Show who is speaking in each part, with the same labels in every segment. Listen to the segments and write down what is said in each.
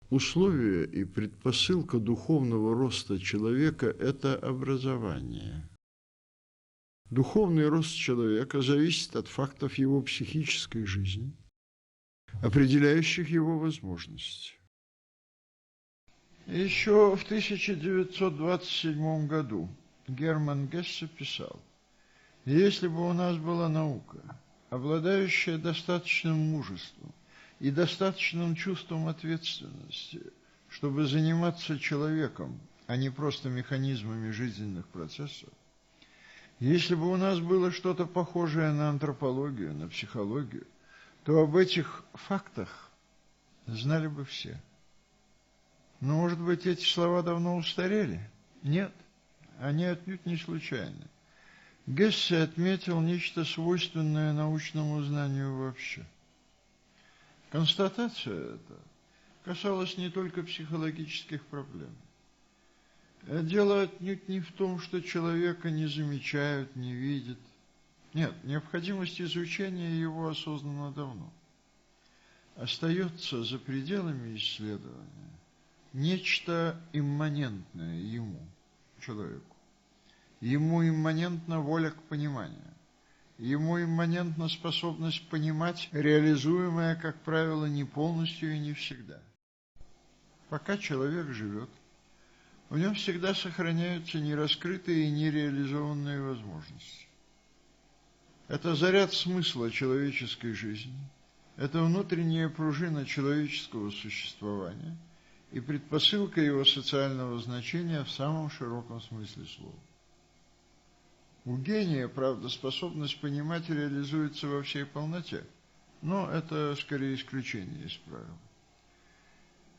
Speaker 1: Условие и предпосылка духовного роста человека – это образование. Духовный рост человека зависит от фактов его психической жизни, определяющих его возможности. Еще в 1927 году Герман Гессе писал: «Если бы у нас была наука, обладающая достаточным мужеством и достаточным чувством ответственности, чтобы заниматься человеком, а не просто механизмами жизненных процессов, если бы у нас было что-то похожее на антропологию, на психологию, то об этих фактах знали бы все». Но, может быть, эти слова давно устарели? Нет, они отнюдь не случайны. Гессе отметил нечто свойственное научному знанию вообще. Констатация эта касалась не только психологических проблем. Дело отнюдь не в том, что человека не замечают, не видят. Нет, необходимость изучения его осознанно давно. Остается за пределами исследования нечто имманентное ему, человеку. Ему имманентна воля к пониманию. Ему имманентна способность понимать, реализуемая, как правило, не полностью и не всегда. Пока человек живет, в нем всегда сохраняются нераскрытые и нереализованные возможности. Это заряд смысла человеческой жизни, это внутренняя пружина человеческого существования и предпосылка его социального значения в самом широком смысле слова. У гения, правда, способность понимать реализуется во всей полноте, но это скорее исключение из правил.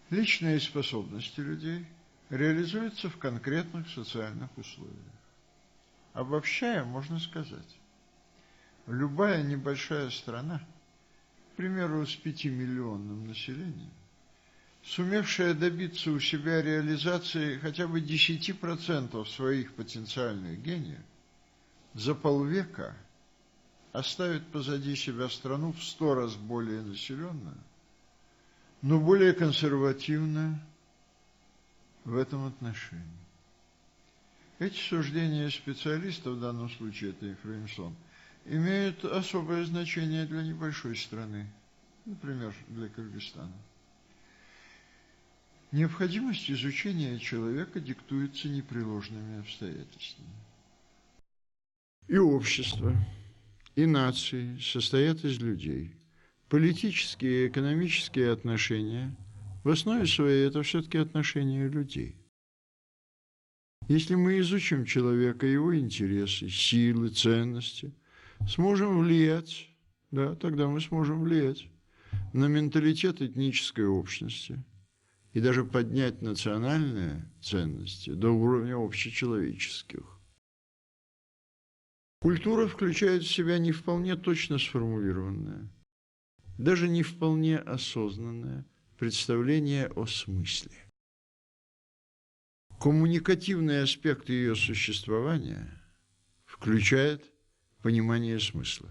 Speaker 1: Личные способности людей реализуются в конкретных социальных условиях. Обобщая, можно сказать, любая небольшая страна, к примеру, с 5-миллионным населением, сумевшая добиться у себя реализации хотя бы 10% своих потенциальных гениев, за полвека оставит позади себя страну в 100 раз более населенную, но более консервативную в этом отношении. Эти суждения специалистов, в данном случае это Ефраимсон, имеют особое значение для небольшой страны, например, для Кыргызстана. Необходимость изучения человека диктуется непреложными обстоятельствами. И общество, и нации состоят из людей. Политические и экономические отношения в основе своей это все-таки отношения людей. Если мы изучим человека, его интересы, силы, ценности, сможем влиять, да, тогда мы сможем влиять на менталитет этнической общности и даже поднять национальные ценности до уровня общечеловеческих. Культура включает в себя не вполне точно сформулированное, даже не вполне осознанное представление о смысле. Коммуникативный аспект ее существования включает понимание смысла.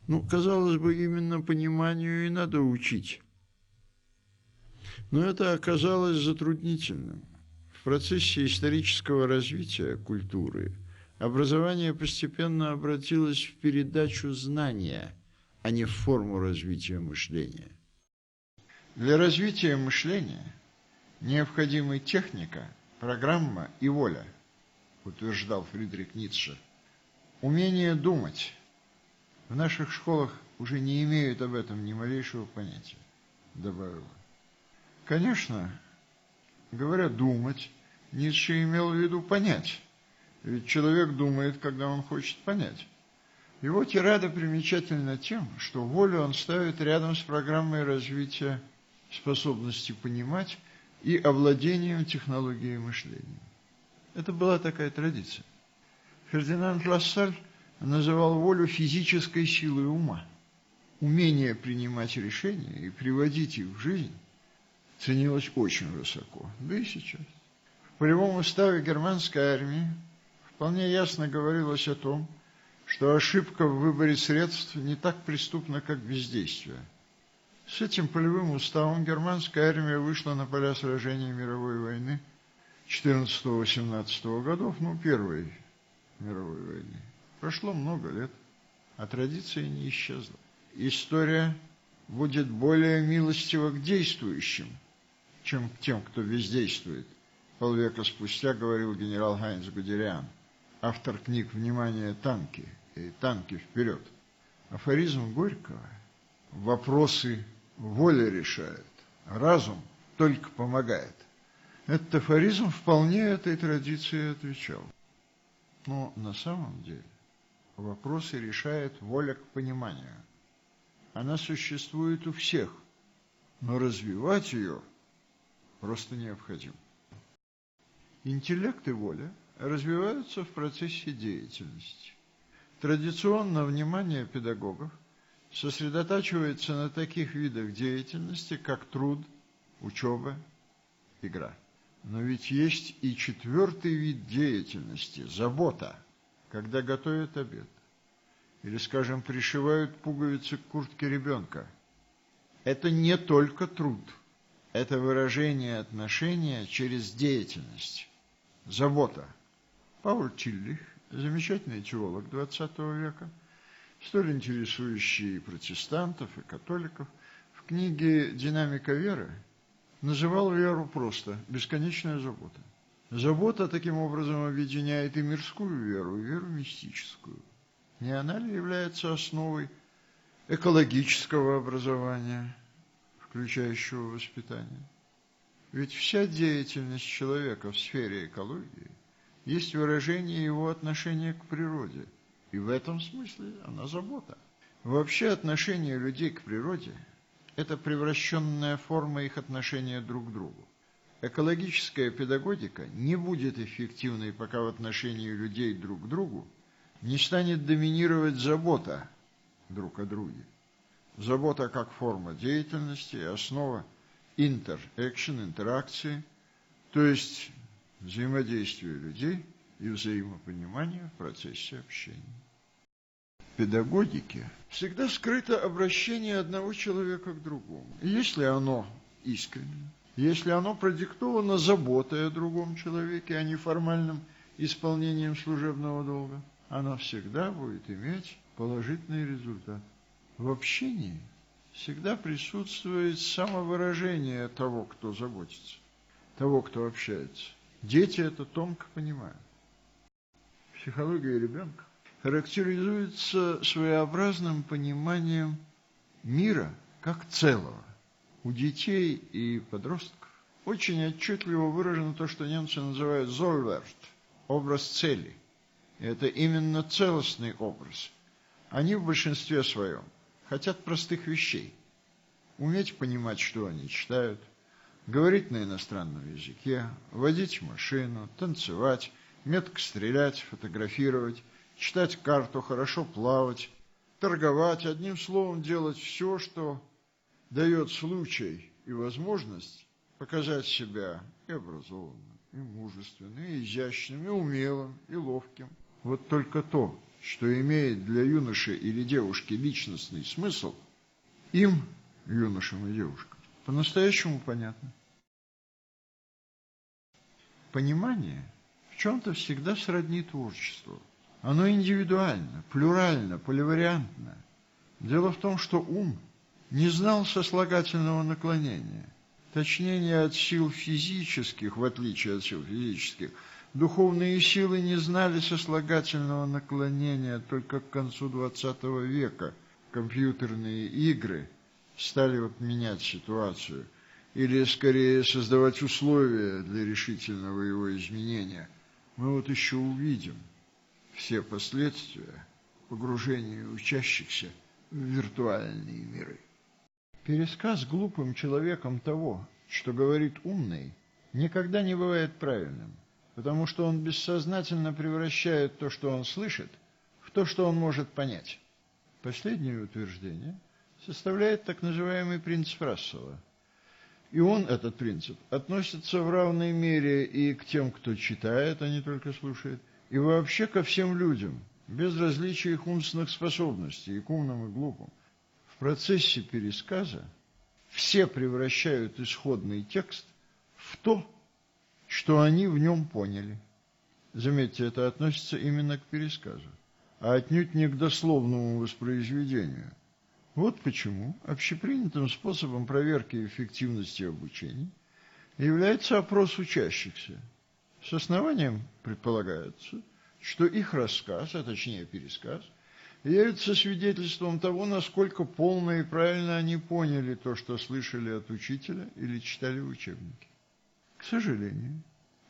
Speaker 1: Ну, казалось бы, именно пониманию и надо учить. Но это оказалось затруднительным. В процессе исторического развития культуры образование постепенно обратилось в передачу знания, а не в форму развития мышления. Для развития мышления необходимы техника, программа и воля, утверждал Фридрих Ницше. Умение думать. В наших школах уже не имеют об этом ни малейшего понятия, добавил. Конечно, говоря «думать», Ницше имел в виду «понять». Ведь человек думает, когда он хочет понять. Его тирада примечательна тем, что волю он ставит рядом с программой развития способности понимать и овладением технологией мышления. Это была такая традиция. Фердинанд Лассаль называл волю физической силой ума. Умение принимать решения и приводить их в жизнь ценилось очень высоко, да и сейчас. В полевом уставе германской армии вполне ясно говорилось о том, что ошибка в выборе средств не так преступна, как бездействие. С этим полевым уставом германская армия вышла на поля сражений мировой войны 14-18 годов, Первой мировой войны. Прошло много лет, а традиция не исчезла. История будет более милостива к действующим, чем к тем, кто бездействует. Полвека спустя говорил генерал Хайнц Гудериан, автор книг «Внимание, танки» и «Танки вперед». Афоризм Горького: «Вопросы воля решает, разум только помогает». Этот афоризм вполне этой традиции отвечал. Но на самом деле вопросы решает воля к пониманию. Она существует у всех, но развивать ее просто необходимо. Интеллект и воля развиваются в процессе деятельности. Традиционно внимание педагогов сосредотачивается на таких видах деятельности, как труд, учеба, игра. Но ведь есть и четвертый вид деятельности – забота, когда готовят обед. Или, скажем, пришивают пуговицы к куртке ребенка. Это не только труд, это выражение отношения через деятельность. Забота. Пауль Тиллих, замечательный теолог XX века, столь интересующий и протестантов, и католиков, в книге «Динамика веры» называл веру просто «бесконечная забота». Забота таким образом объединяет и мирскую веру, и веру мистическую. Не она ли является основой экологического образования, включающего воспитание? Ведь вся деятельность человека в сфере экологии есть выражение его отношения к природе, и в этом смысле она забота. Вообще отношение людей к природе – это превращенная форма их отношения друг к другу. Экологическая педагогика не будет эффективной, пока в отношении людей друг к другу не станет доминировать забота друг о друге. Забота как форма деятельности, основа интеракции, то есть взаимодействия людей и взаимопонимания в процессе общения. В педагогике всегда скрыто обращение одного человека к другому. И если оно искренне, если оно продиктовано заботой о другом человеке, а не формальным исполнением служебного долга, оно всегда будет иметь положительный результат. В общении всегда присутствует самовыражение того, кто заботится, того, кто общается. Дети это тонко понимают. Психология ребенка характеризуется своеобразным пониманием мира как целого. У детей и подростков очень отчетливо выражено то, что немцы называют «Zollwert» – образ цели. И это именно целостный образ. Они в большинстве своем хотят простых вещей. Уметь понимать, что они читают, говорить на иностранном языке, водить машину, танцевать, метко стрелять, фотографировать, читать карту, хорошо плавать, торговать, одним словом, делать все, что дает случай и возможность показать себя и образованным, и мужественным, и изящным, и умелым, и ловким. Вот только то, что имеет для юноши или девушки личностный смысл, им, юношам и девушкам, по-настоящему понятно. Понимание в чем-то всегда сродни творчеству. Оно индивидуально, плюрально, поливариантно. Дело в том, что ум не знал сослагательного наклонения, точнее не от сил физических, в отличие от сил физических. Духовные силы не знали сослагательного наклонения только к концу XX века. Компьютерные игры стали менять ситуацию, или скорее создавать условия для решительного его изменения. Мы еще увидим все последствия погружения учащихся в виртуальные миры. Пересказ глупым человеком того, что говорит умный, никогда не бывает правильным, потому что он бессознательно превращает то, что он слышит, в то, что он может понять. Последнее утверждение составляет так называемый принцип Рассела. И он, этот принцип, относится в равной мере и к тем, кто читает, а не только слушает, и вообще ко всем людям, без различия их умственных способностей, и к умным, и глупым. В процессе пересказа все превращают исходный текст в то, что они в нем поняли. Заметьте, это относится именно к пересказу, а отнюдь не к дословному воспроизведению. Вот почему общепринятым способом проверки эффективности обучения является опрос учащихся. С основанием предполагается, что их рассказ, а точнее пересказ, является свидетельством того, насколько полно и правильно они поняли то, что слышали от учителя или читали в учебнике. К сожалению,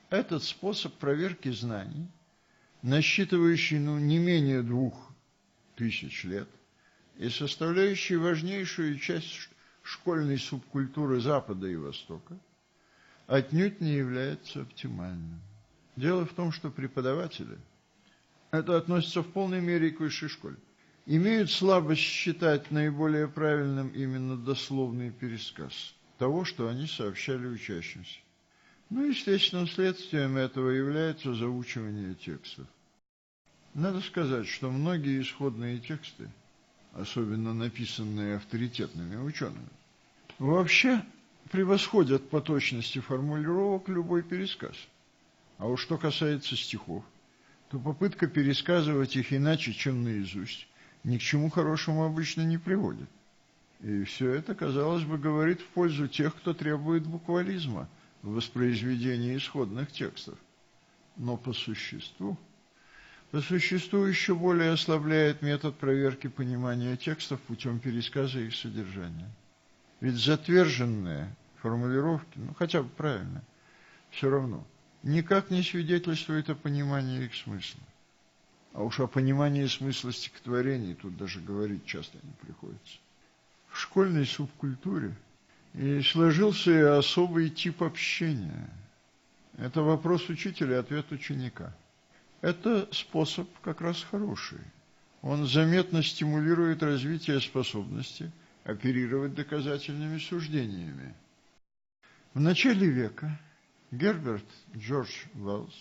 Speaker 1: этот способ проверки знаний, насчитывающий не менее 2000 лет и составляющий важнейшую часть школьной субкультуры Запада и Востока, отнюдь не является оптимальным. Дело в том, что преподаватели, это относится в полной мере и к высшей школе, имеют слабость считать наиболее правильным именно дословный пересказ того, что они сообщали учащимся. Естественным следствием этого является заучивание текстов. Надо сказать, что многие исходные тексты, особенно написанные авторитетными учеными, вообще превосходят по точности формулировок любой пересказ. А уж что касается стихов, то попытка пересказывать их иначе, чем наизусть, ни к чему хорошему обычно не приводит. И все это, казалось бы, говорит в пользу тех, кто требует буквализма в воспроизведении исходных текстов. Но по существу еще более ослабляет метод проверки понимания текстов путем пересказа их содержания. Ведь затверженные формулировки, хотя бы правильно, все равно никак не свидетельствует о понимании их смысла. А уж о понимании смысла стихотворений тут даже говорить часто не приходится. В школьной субкультуре и сложился и особый тип общения. Это вопрос учителя и ответ ученика. Это способ как раз хороший. Он заметно стимулирует развитие способности оперировать доказательными суждениями. В начале века Герберт Джордж Уэллс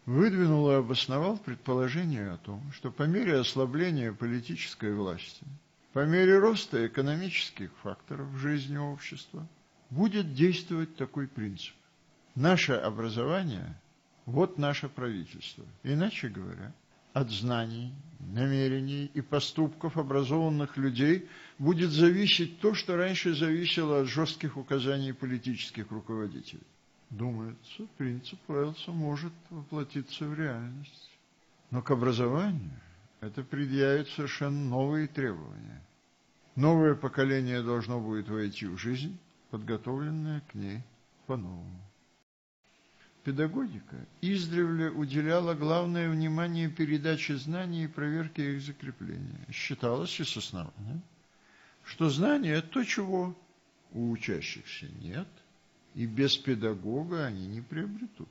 Speaker 1: выдвинул и обосновал предположение о том, что по мере ослабления политической власти, по мере роста экономических факторов в жизни общества, будет действовать такой принцип. Наше образование – вот наше правительство. Иначе говоря, от знаний, намерений и поступков образованных людей будет зависеть то, что раньше зависело от жестких указаний политических руководителей. Думается, принцип Уэллса может воплотиться в реальность. Но к образованию это предъявит совершенно новые требования. Новое поколение должно будет войти в жизнь, подготовленное к ней по-новому. Педагогика издревле уделяла главное внимание передаче знаний и проверке их закрепления. Считалось и с основания, что знание – это то, чего у учащихся нет, и без педагога они не приобретут.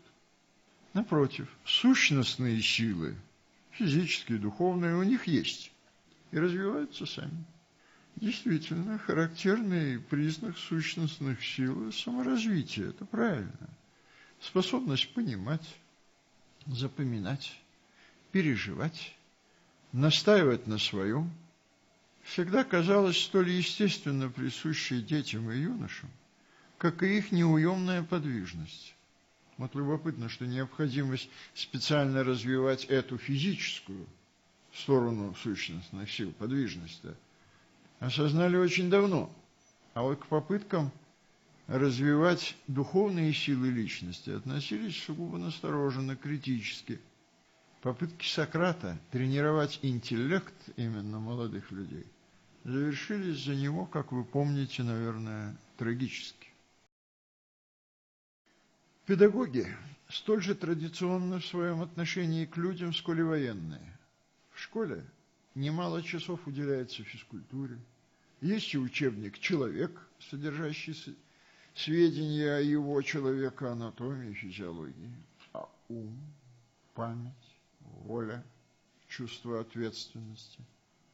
Speaker 1: Напротив, сущностные силы, физические, духовные, у них есть и развиваются сами. Действительно, характерный признак сущностных сил – саморазвитие, это правильно. Способность понимать, запоминать, переживать, настаивать на своем всегда казалось столь естественно присущей детям и юношам, как и их неуемная подвижность. Вот любопытно, что необходимость специально развивать эту физическую сторону сущностных сил, подвижность-то, осознали очень давно. А вот к попыткам развивать духовные силы личности относились сугубо настороженно, критически. Попытки Сократа тренировать интеллект именно молодых людей завершились за него, как вы помните, наверное, трагически. Педагоги столь же традиционны в своем отношении к людям, сколь и военные. В школе немало часов уделяется физкультуре. Есть и учебник «Человек», содержащий сведения о его человека, анатомии, физиологии. А ум, память, воля, чувство ответственности,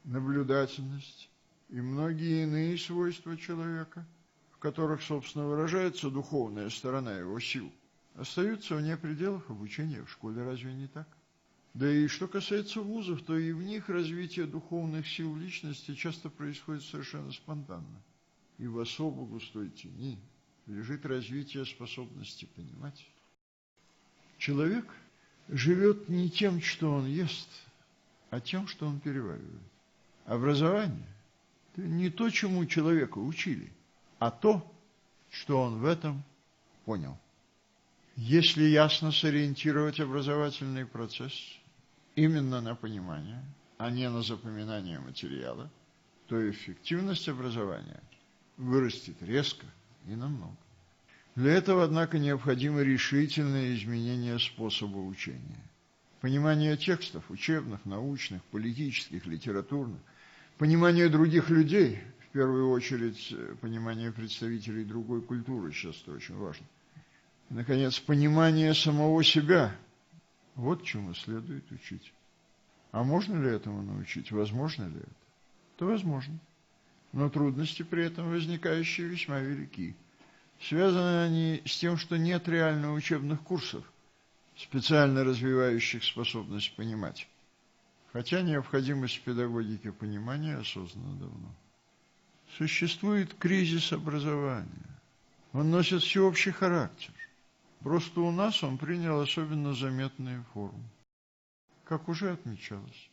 Speaker 1: наблюдательность и многие иные свойства человека, в которых, собственно, выражается духовная сторона его сил, остаются вне пределов обучения в школе, разве не так? Да и что касается вузов, то и в них развитие духовных сил личности часто происходит совершенно спонтанно. и в особо густой тени лежит развитие способности понимать. Человек живет не тем, что он ест, а тем, что он переваривает. Образование – это не то, чему человека учили, а то, что он в этом понял. Если ясно сориентировать образовательный процесс именно на понимание, а не на запоминание материала, то эффективность образования вырастет резко и намного. Для этого, однако, необходимо решительное изменение способа учения. Понимание текстов, учебных, научных, политических, литературных, понимание других людей, в первую очередь, понимание представителей другой культуры, сейчас это очень важно. И, наконец, понимание самого себя. Вот чему следует учить. А можно ли этому научить? Возможно ли это? Это возможно. Но трудности при этом возникающие весьма велики. Связаны они с тем, что нет реально учебных курсов, специально развивающих способность понимать. Хотя необходимость в педагогике понимания осознана давно. Существует кризис образования. Он носит всеобщий характер. Просто у нас он принял особенно заметные формы. Как уже отмечалось,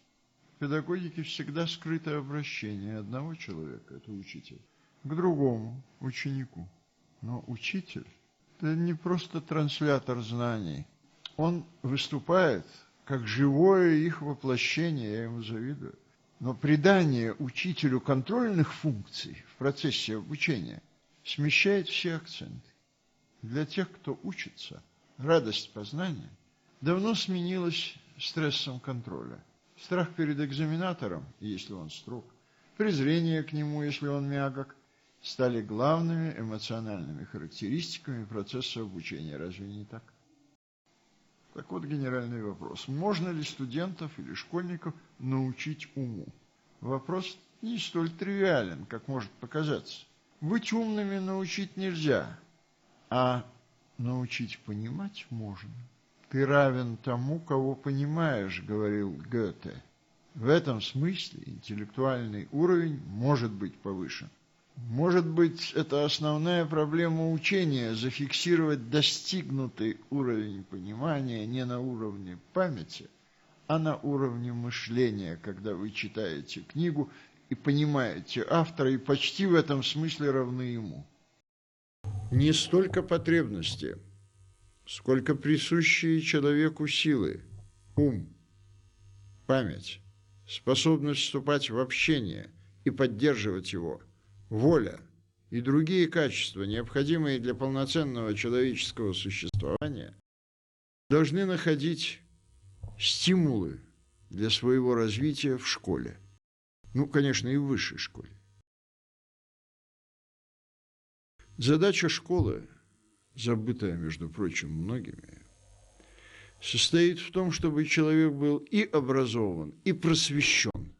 Speaker 1: в педагогике всегда скрыто обращение одного человека, это учитель, к другому, ученику. Но учитель – это не просто транслятор знаний. Он выступает как живое их воплощение, я ему завидую. Но придание учителю контрольных функций в процессе обучения смещает все акценты. Для тех, кто учится, радость познания давно сменилась стрессом контроля. Страх перед экзаменатором, если он строг, презрение к нему, если он мягок, стали главными эмоциональными характеристиками процесса обучения. Разве не так? Так вот, генеральный вопрос. Можно ли студентов или школьников научить уму? Вопрос не столь тривиален, как может показаться. Быть умными научить нельзя, а научить понимать можно. «Ты равен тому, кого понимаешь», — говорил Гёте. В этом смысле интеллектуальный уровень может быть повышен. Может быть, это основная проблема учения – зафиксировать достигнутый уровень понимания не на уровне памяти, а на уровне мышления, когда вы читаете книгу и понимаете автора, и почти в этом смысле равны ему. Не столько потребности, сколько присущие человеку силы, ум, память, способность вступать в общение и поддерживать его, воля и другие качества, необходимые для полноценного человеческого существования, должны находить стимулы для своего развития в школе. Ну, конечно, и в высшей школе. Задача школы, забытая, между прочим, многими, состоит в том, чтобы человек был и образован, и просвещен.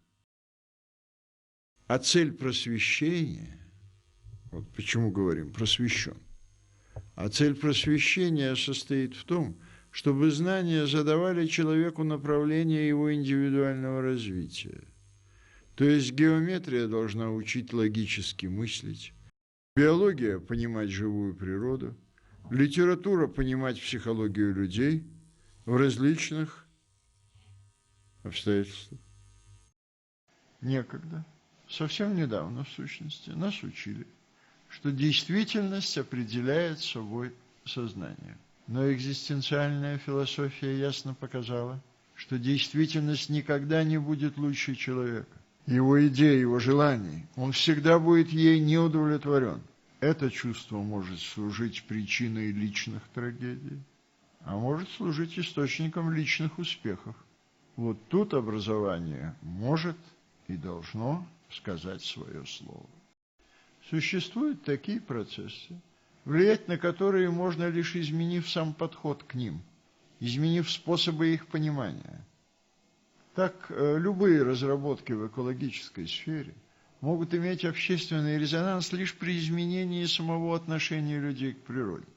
Speaker 1: А цель просвещения, вот почему говорим просвещен, а цель просвещения состоит в том, чтобы знания задавали человеку направление его индивидуального развития. То есть геометрия должна учить логически мыслить, биология – понимать живую природу, литература – понимать психологию людей в различных обстоятельствах. Некогда, совсем недавно, в сущности, нас учили, что действительность определяет собой сознание. Но экзистенциальная философия ясно показала, что действительность никогда не будет лучше человека. Его идей, его желаний, он всегда будет ей не удовлетворен. Это чувство может служить причиной личных трагедий, а может служить источником личных успехов. Вот тут образование может и должно сказать свое слово. Существуют такие процессы, влиять на которые можно лишь изменив сам подход к ним, изменив способы их понимания. Так, любые разработки в экологической сфере могут иметь общественный резонанс лишь при изменении самого отношения людей к природе.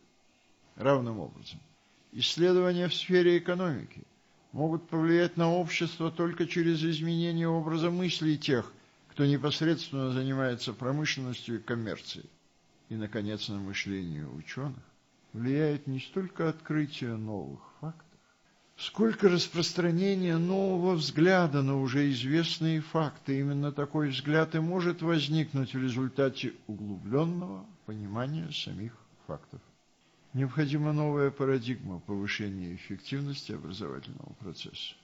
Speaker 1: Равным образом, исследования в сфере экономики могут повлиять на общество только через изменение образа мыслей тех, кто непосредственно занимается промышленностью и коммерцией, и, наконец, на мышление ученых, влияет не столько открытие новых фактов, сколько распространение нового взгляда на уже известные факты. Именно такой взгляд и может возникнуть в результате углубленного понимания самих фактов. Необходима новая парадигма повышения эффективности образовательного процесса.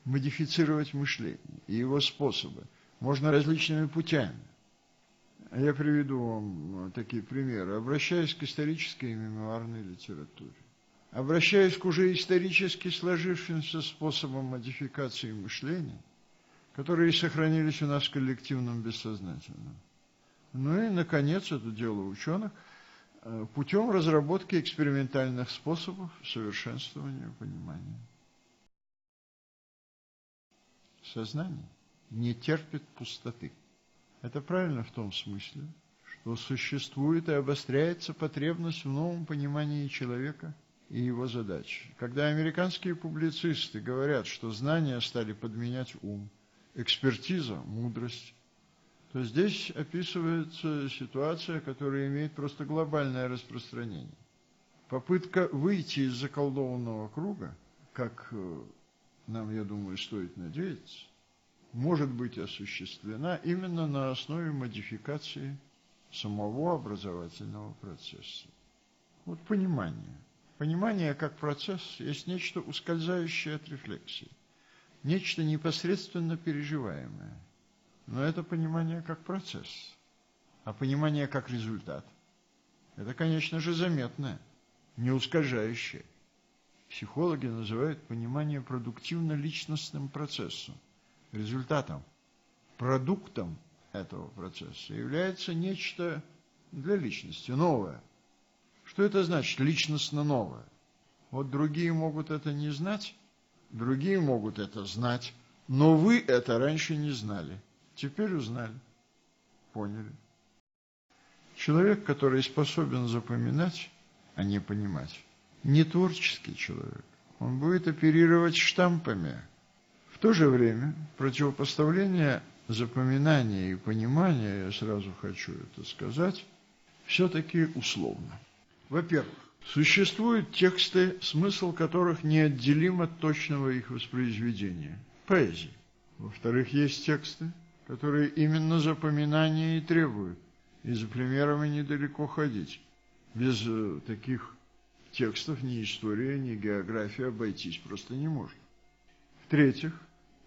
Speaker 1: Модифицировать мышление и его способы можно различными путями. Я приведу вам такие примеры. Обращаясь к исторической и мемуарной литературе, обращаясь к уже исторически сложившимся способам модификации мышления, которые сохранились у нас в коллективном бессознательном. Ну и, наконец, это дело ученых, путем разработки экспериментальных способов совершенствования понимания. Сознание не терпит пустоты. Это правильно в том смысле, что существует и обостряется потребность в новом понимании человека и его задач. Когда американские публицисты говорят, что знания стали подменять ум, экспертиза – мудрость, то здесь описывается ситуация, которая имеет просто глобальное распространение. Попытка выйти из заколдованного круга, как нам, я думаю, стоит надеяться, может быть осуществлена именно на основе модификации самого образовательного процесса. Вот понимание. Понимание как процесс есть нечто ускользающее от рефлексии, нечто непосредственно переживаемое. Но это понимание как процесс, а понимание как результат – это, конечно же, заметное, не ускользающее. Психологи называют понимание продуктивно-личностным процессом. Результатом, продуктом этого процесса является нечто для личности новое. Что это значит личностно новое? Вот другие могут это не знать, другие могут это знать, но вы это раньше не знали. Теперь узнали, поняли. Человек, который способен запоминать, а не понимать, не творческий человек. Он будет оперировать штампами. В то же время противопоставление запоминания и понимания, я сразу хочу это сказать, все-таки условно. Во-первых, существуют тексты, смысл которых неотделим от точного их воспроизведения. Поэзия. Во-вторых, есть тексты, которые именно запоминания и требуют. И за примерами недалеко ходить. Без таких текстов ни история, ни география обойтись просто не может. В-третьих,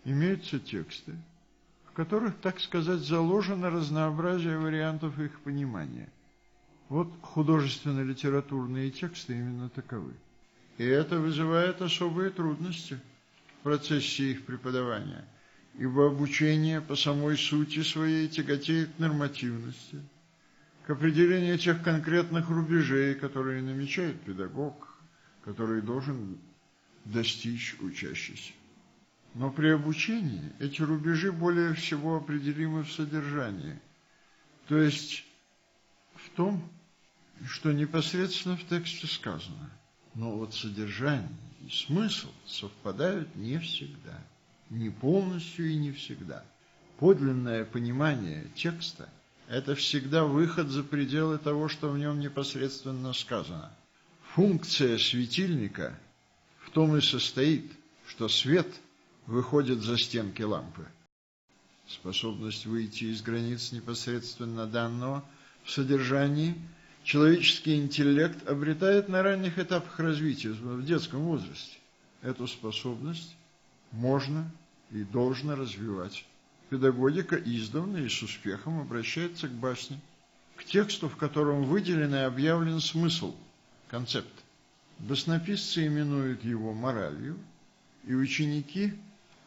Speaker 1: имеются тексты, в которых, так сказать, заложено разнообразие вариантов их понимания. Вот художественно-литературные тексты именно таковы. И это вызывает особые трудности в процессе их преподавания, ибо обучение по самой сути своей тяготеет к нормативности, к определению тех конкретных рубежей, которые намечает педагог, который должен достичь учащийся. Но при обучении эти рубежи более всего определимы в содержании, то есть в том, что непосредственно в тексте сказано. Но вот содержание и смысл совпадают не всегда, не полностью и не всегда. Подлинное понимание текста – это всегда выход за пределы того, что в нем непосредственно сказано. Функция светильника в том и состоит, что свет выходит за стенки лампы. Способность выйти из границ непосредственно данного в содержании человеческий интеллект обретает на ранних этапах развития, в детском возрасте. Эту способность можно и должно развивать. Педагогика издавна и с успехом обращается к басне, к тексту, в котором выделен и объявлен смысл, концепт. Баснописцы именуют его моралью, и ученики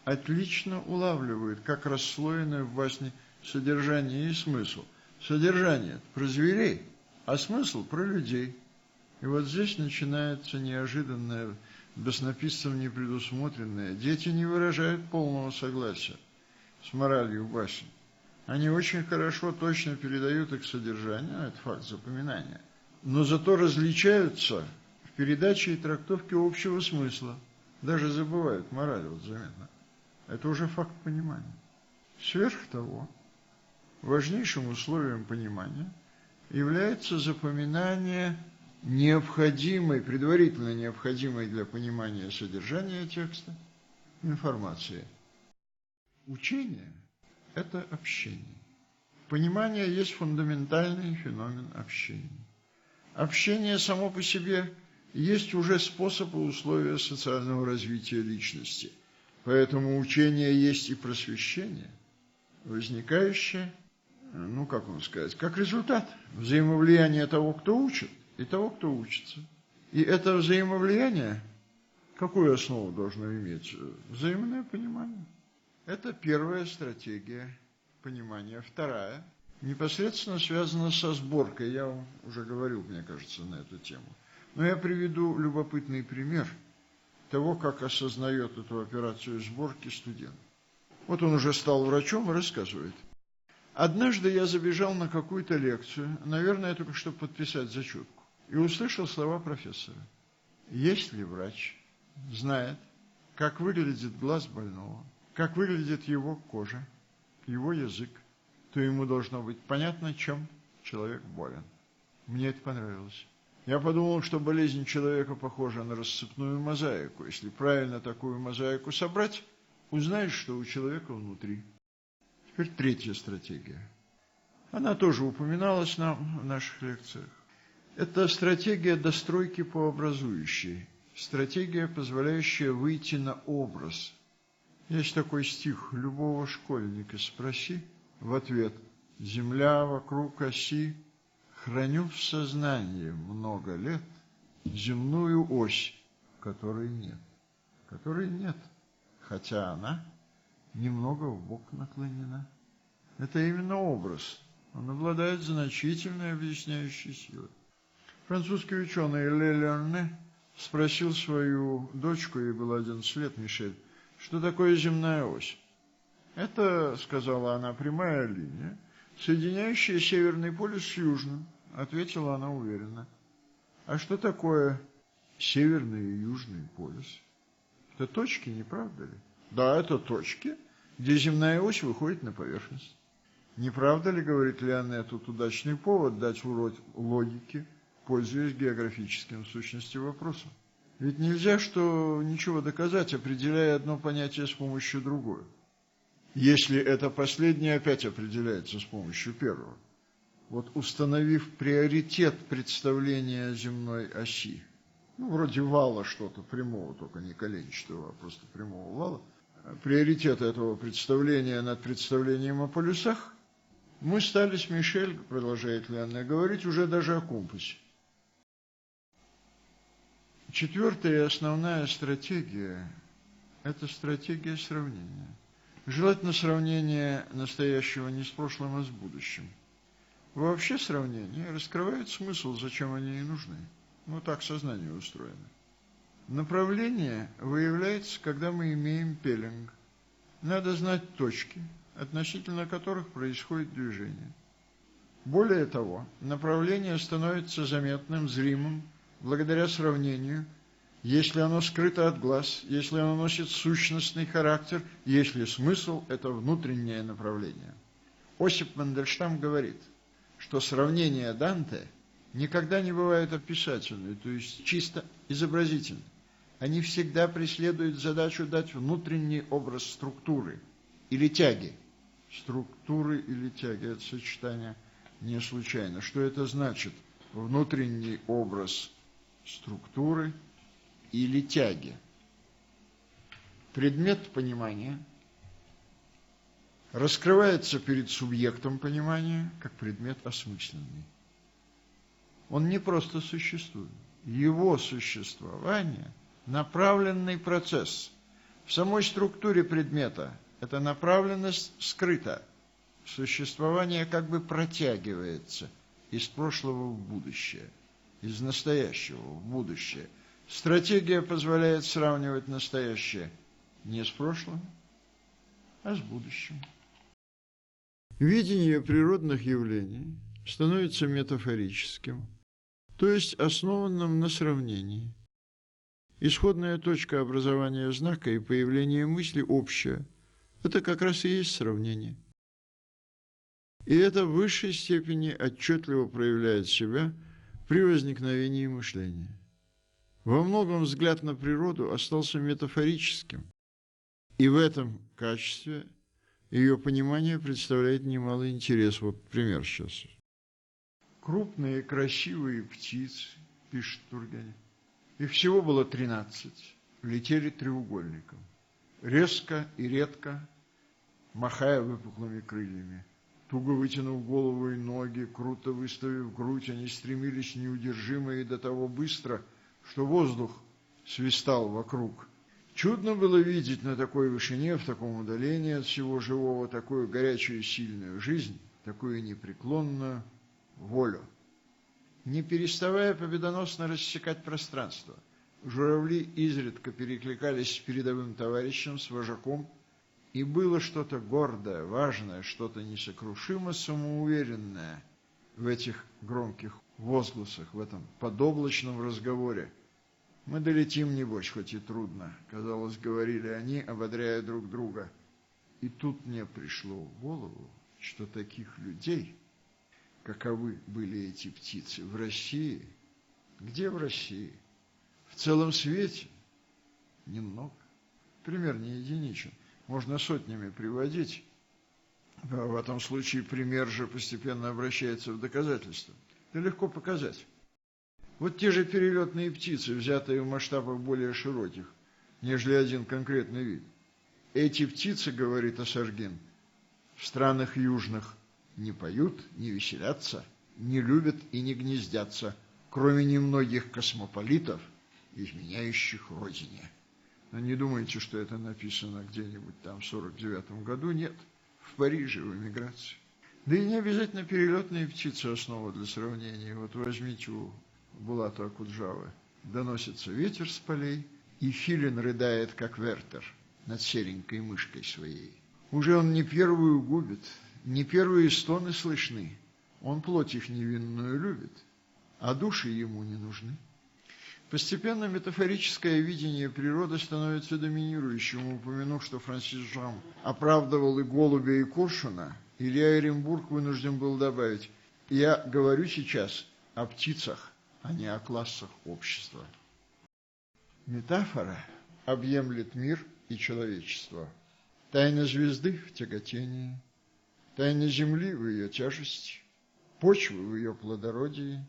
Speaker 1: отлично улавливают, как расслоены в басне содержание и смысл. Содержание – про зверей, а смысл – про людей. И вот здесь начинается неожиданное, баснописцам непредусмотренное. Дети не выражают полного согласия с моралью басни. Они очень хорошо, точно передают их содержание, это факт запоминания, но зато различаются в передаче и трактовке общего смысла. Даже забывают мораль, вот заметно. Это уже факт понимания. Сверх того, важнейшим условием понимания является запоминание необходимой, предварительно необходимой для понимания содержания текста информации. Учение – это общение. Понимание есть фундаментальный феномен общения. Общение само по себе есть уже способ и условия социального развития личности. Поэтому учение есть и просвещение, возникающее, как вам сказать, как результат взаимовлияния того, кто учит, и того, кто учится. И это взаимовлияние, какую основу должно иметь? Взаимное понимание. Это первая стратегия понимания. Вторая непосредственно связана со сборкой. Я вам уже говорил, мне кажется, на эту тему. Но я приведу любопытный пример того, как осознает эту операцию сборки студент. Вот он уже стал врачом и рассказывает. Однажды я забежал на какую-то лекцию, наверное, только чтобы подписать зачетку, и услышал слова профессора. Если врач знает, как выглядит глаз больного, как выглядит его кожа, его язык, то ему должно быть понятно, чем человек болен. Мне это понравилось. Я подумал, что болезнь человека похожа на рассыпную мозаику. Если правильно такую мозаику собрать, узнаешь, что у человека внутри. Теперь третья стратегия. Она тоже упоминалась нам в наших лекциях. Это стратегия достройки по образующей. Стратегия, позволяющая выйти на образ. Есть такой стих: «Любого школьника спроси, в ответ: земля вокруг оси, храню в сознании много лет земную ось, которой нет». Которой нет, хотя она немного вбок наклонена. Это именно образ. Он обладает значительной объясняющей силой. Французский ученый Ле Лерне спросил свою дочку, ей было 11 лет, Мишель, что такое земная ось. Это, сказала она, прямая линия, соединяющая Северный полюс с Южным, ответила она уверенно. А что такое Северный и Южный полюс? Это точки, не правда ли? Да, это точки, где земная ось выходит на поверхность. Не правда ли, говорит Леонне, тут удачный повод дать урок логике, пользуясь географическим в сущности вопросом? Ведь нельзя ничего доказать, определяя одно понятие с помощью другого. Если это последнее опять определяется с помощью первого. Вот установив приоритет представления о земной оси, вроде вала что-то прямого, только не коленчатого, а просто прямого вала, приоритет этого представления над представлением о полюсах, мы стали с Мишель, продолжает Леонне, говорить уже даже о компасе. Четвертая и основная стратегия – это стратегия сравнения. Желательно сравнение настоящего не с прошлым, а с будущим. Вообще сравнения раскрывают смысл, зачем они и нужны. Так сознание устроено. Направление выявляется, когда мы имеем пеленг. Надо знать точки, относительно которых происходит движение. Более того, направление становится заметным, зримым, благодаря сравнению, если оно скрыто от глаз, если оно носит сущностный характер, если смысл – это внутреннее направление. Осип Мандельштам говорит, что сравнение Данте никогда не бывают описательными, то есть чисто изобразительны. Они всегда преследуют задачу дать внутренний образ структуры или тяги. Структуры или тяги – это сочетание не случайно. Что это значит? Внутренний образ структуры или тяги. Предмет понимания раскрывается перед субъектом понимания как предмет осмысленный. Он не просто существует. Его существование – направленный процесс. В самой структуре предмета эта направленность скрыта. Существование как бы протягивается из прошлого в будущее, из настоящего в будущее. Стратегия позволяет сравнивать настоящее не с прошлым, а с будущим. Видение природных явлений становится метафорическим, то есть основанным на сравнении. Исходная точка образования знака и появления мысли общая. Это как раз и есть сравнение. И это в высшей степени отчетливо проявляет себя при возникновении мышления. Во многом взгляд на природу остался метафорическим, и в этом качестве ее понимание представляет немалый интерес. Вот пример сейчас. Крупные красивые птицы, пишет Тургенев. Их всего было 13, летели треугольником, резко и редко, махая выпуклыми крыльями. Туго вытянув голову и ноги, круто выставив грудь, они стремились неудержимо и до того быстро, что воздух свистал вокруг. Чудно было видеть на такой вышине, в таком удалении от всего живого, такую горячую и сильную жизнь, такую непреклонную волю. Не переставая победоносно рассекать пространство, журавли изредка перекликались с передовым товарищем, с вожаком, и было что-то гордое, важное, что-то несокрушимо самоуверенное в этих громких возгласах, в этом подоблачном разговоре. «Мы долетим, небось, хоть и трудно», — казалось, говорили они, ободряя друг друга. И тут мне пришло в голову, что таких людей, каковы были эти птицы, в России, где в России, в целом свете, немного, пример не единичен. Можно сотнями приводить. В этом случае пример же постепенно обращается в доказательство. Это легко показать. Вот те же перелетные птицы, взятые в масштабах более широких, нежели один конкретный вид. Эти птицы, говорит Осаргин, в странах южных не поют, не веселятся, не любят и не гнездятся, кроме немногих космополитов, изменяющих родине. Но не думайте, что это написано где-нибудь там в 49-м году. Нет, в Париже, в эмиграции. Да и не обязательно перелетные птицы основа для сравнения. Вот возьмите у Булата Акуджавы. Доносится ветер с полей, и филин рыдает, как Вертер, над серенькой мышкой своей. Уже он не первую губит, не первые стоны слышны. Он плоть их невинную любит, а души ему не нужны. Постепенно метафорическое видение природы становится доминирующим. Упомянув, что Франсис Жан оправдывал и голубя, и коршуна, Илья Эренбург вынужден был добавить: «Я говорю сейчас о птицах, а не о классах общества». Метафора объемлет мир и человечество. Тайна звезды в тяготении, тайна земли в ее тяжести, почвы в ее плодородии,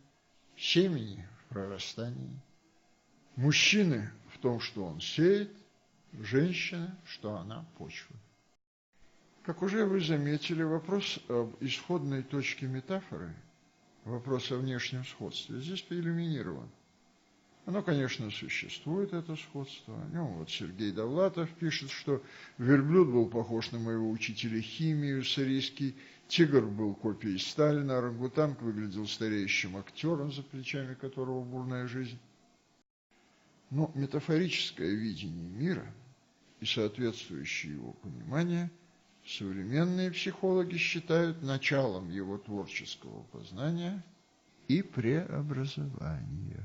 Speaker 1: семени в прорастании. Мужчины в том, что он сеет, женщина, что она почва. Как уже вы заметили, вопрос об исходной точке метафоры, вопрос о внешнем сходстве, здесь поиллюминирован. Оно, конечно, существует, это сходство. О нем вот Сергей Довлатов пишет, что верблюд был похож на моего учителя химии уссурийский, тигр был копией Сталина, орангутанг выглядел стареющим актером, за плечами которого бурная жизнь. Но метафорическое видение мира и соответствующее его понимание современные психологи считают началом его творческого познания и преобразования.